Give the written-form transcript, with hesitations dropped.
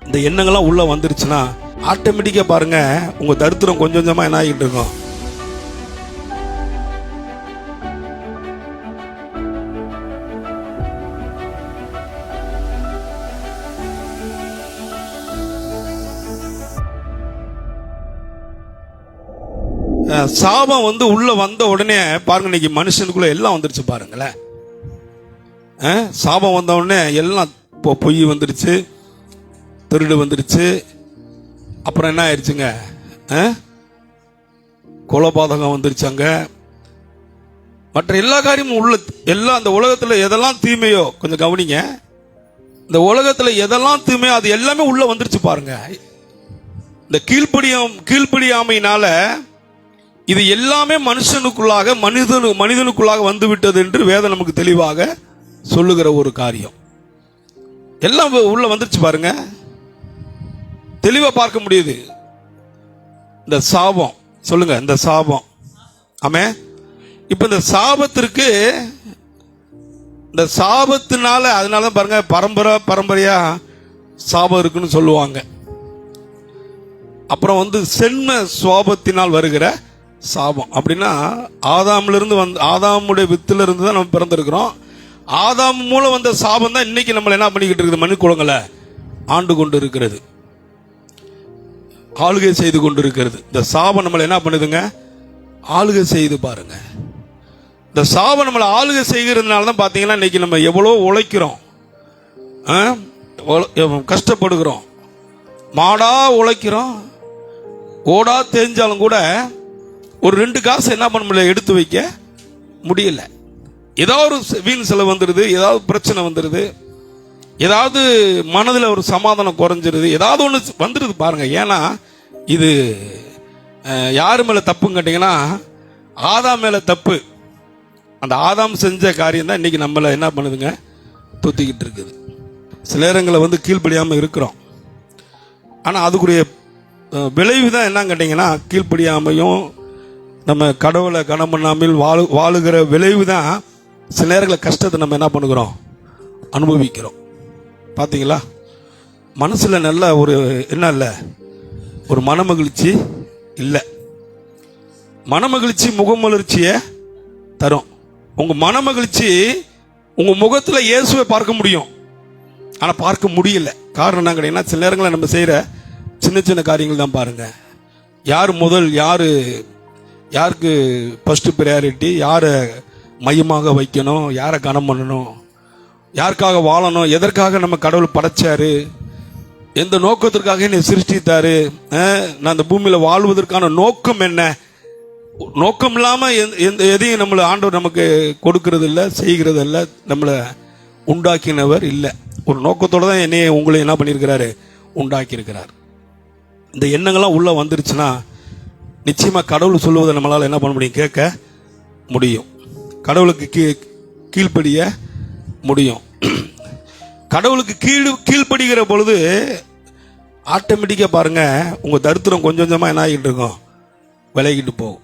இந்த எண்ணங்கள்லாம் உள்ள வந்துருச்சுன்னா ஆட்டோமேட்டிக்கா பாருங்க உங்க தரித்திரம் கொஞ்சம் கொஞ்சமா என்ன ஆகிட்டு இருக்கும். சாபம் உள்ள வந்த உடனே பாருங்க, இன்னைக்கு மனுஷனுக்குள்ள எல்லாம் வந்துருச்சு பாருங்களேன். சாபம் வந்த உடனே எல்லாம் பொய் வந்துருச்சு, திருடு வந்துருச்சு, அப்புறம் என்ன ஆயிடுச்சுங்க, கொலைபாதகம் வந்துருச்சாங்க, மற்ற எல்லா காரியமும் உள்ள எல்லாம். அந்த உலகத்தில் எதெல்லாம் தீமையோ கொஞ்சம் கவனிங்க, இந்த உலகத்தில் எதெல்லாம் தீமையோ அது எல்லாமே உள்ள வந்துருச்சு பாருங்க. இந்த கீழ்ப்படியாமையினால இது எல்லாமே மனுஷனுக்குள்ளாக மனிதனுக்குள்ளாக வந்து விட்டது என்று வேதம் நமக்கு தெளிவாக சொல்லுகிற ஒரு காரியம். எல்லாம் உள்ள வந்துருச்சு பாருங்க, தெளிவா பார்க்க முடியுது. இந்த சாபம் சொல்லுங்க, இந்த சாபம் ஆமே. இப்ப இந்த சாபத்திற்கு, இந்த சாபத்தினால, அதனால பாருங்க பரம்பரையா சாபம் இருக்குன்னு சொல்லுவாங்க. அப்புறம் சென்ம சுவாபத்தினால் வருகிற சாபம் அப்படின்னா ஆதாமுடைய வித்துல இருந்து தான் நம்ம பிறந்திருக்கிறோம். ஆதாம் மூலம் வந்த சாபம் தான் இன்னைக்கு நம்மளை என்ன பண்ணிக்கிட்டு இருக்குது, மனு குலங்களை ஆண்டு கொண்டு இருக்கிறது, ஆளுகை செய்து கொண்டு இருக்கிறது. இந்த சாபம் நம்மளை என்ன பண்ணுதுங்க, ஆளுகை செய்து பாருங்க. இந்த சாபம் நம்மளை ஆளுகை செய்கிறதுனால தான் பார்த்தீங்கன்னா இன்னைக்கு நம்ம எவ்வளோ உழைக்கிறோம், கஷ்டப்படுகிறோம், மாடா உழைக்கிறோம், ஓடா தெரிஞ்சாலும் கூட ஒரு 2 காசு என்ன பண்ண முடியல, எடுத்து வைக்க முடியல. ஏதாவது ஒரு வீண் செலவு வந்துடுது, ஏதாவது பிரச்சனை வந்துடுது, ஏதாவது மனதில் ஒரு சமாதானம் குறைஞ்சிருது, ஏதாவது ஒன்று வந்துடுது பாருங்க. ஏன்னா இது யாரு மேலே தப்புன்னு கேட்டிங்கன்னா ஆதாம் மேலே தப்பு. அந்த ஆதாம் செஞ்ச காரியம் தான் இன்னைக்கு நம்மளை என்ன பண்ணுதுங்க, தொத்திக்கிட்டு இருக்குது. சில நேரங்களை கீழ்ப்படியாமல் இருக்கிறோம். ஆனால் அதுக்குரிய விளைவு தான் என்னன்னு கேட்டிங்கன்னா, கீழ்ப்படியாமையும் நம்ம கடவுளை கனம் பண்ணாமல் வாழுகிற விளைவு தான் சில நேரங்களில் கஷ்டத்தை நம்ம என்ன பண்ணுகிறோம், அனுபவிக்கிறோம். பார்த்தீங்களா, மனசில் நல்ல ஒரு என்ன இல்லை, ஒரு மனமகிழ்ச்சி இல்லை. மனமகிழ்ச்சி முகமலர்ச்சியை தரும். உங்கள் மனமகிழ்ச்சி உங்கள் முகத்தில் இயேசுவை பார்க்க முடியும், ஆனால் பார்க்க முடியல. காரணம் என்ன கேட்டிங்கன்னா, சில நேரங்களில் நம்ம செய்கிற சின்ன சின்ன காரியங்கள் தான் பாருங்க. யார் முதல், யாருக்கு ஃபர்ஸ்ட் ப்ரையாரிட்டி, யாரை மையமாக வைக்கணும், யாரை கனம் பண்ணணும், யாருக்காக வாழணும், எதற்காக நம்ம கடவுள் படைச்சாரு, எந்த நோக்கத்திற்காக என்னை சிருஷ்டித்தாரு, நான் அந்த பூமியில் வாழ்வதற்கான நோக்கம் என்ன, நோக்கம் இல்லாமல் எதையும் நம்மளை ஆண்டவர் நமக்கு கொடுக்கறது இல்லை, செய்கிறது இல்லை, நம்மளை உண்டாக்கினவர் இல்லை. ஒரு நோக்கத்தோடு தான் என்னைய உங்களை என்ன பண்ணியிருக்கிறாரு, உண்டாக்கியிருக்கிறார். இந்த எண்ணங்கள்லாம் உள்ள வந்துருச்சுன்னா நிச்சயமா கடவுள் சொல்லுவதை நம்மளால என்ன பண்ண முடியும், கேட்க முடியும், கடவுளுக்கு கீழ்ப்படிய முடியும். கடவுளுக்கு கீழ்ப்படுகிற பொழுது ஆட்டோமேட்டிக்கா பாருங்க உங்க தரித்திரம் கொஞ்சம் கொஞ்சமா என்ன ஆகிட்டு இருக்கும், விலகிட்டு போகும்.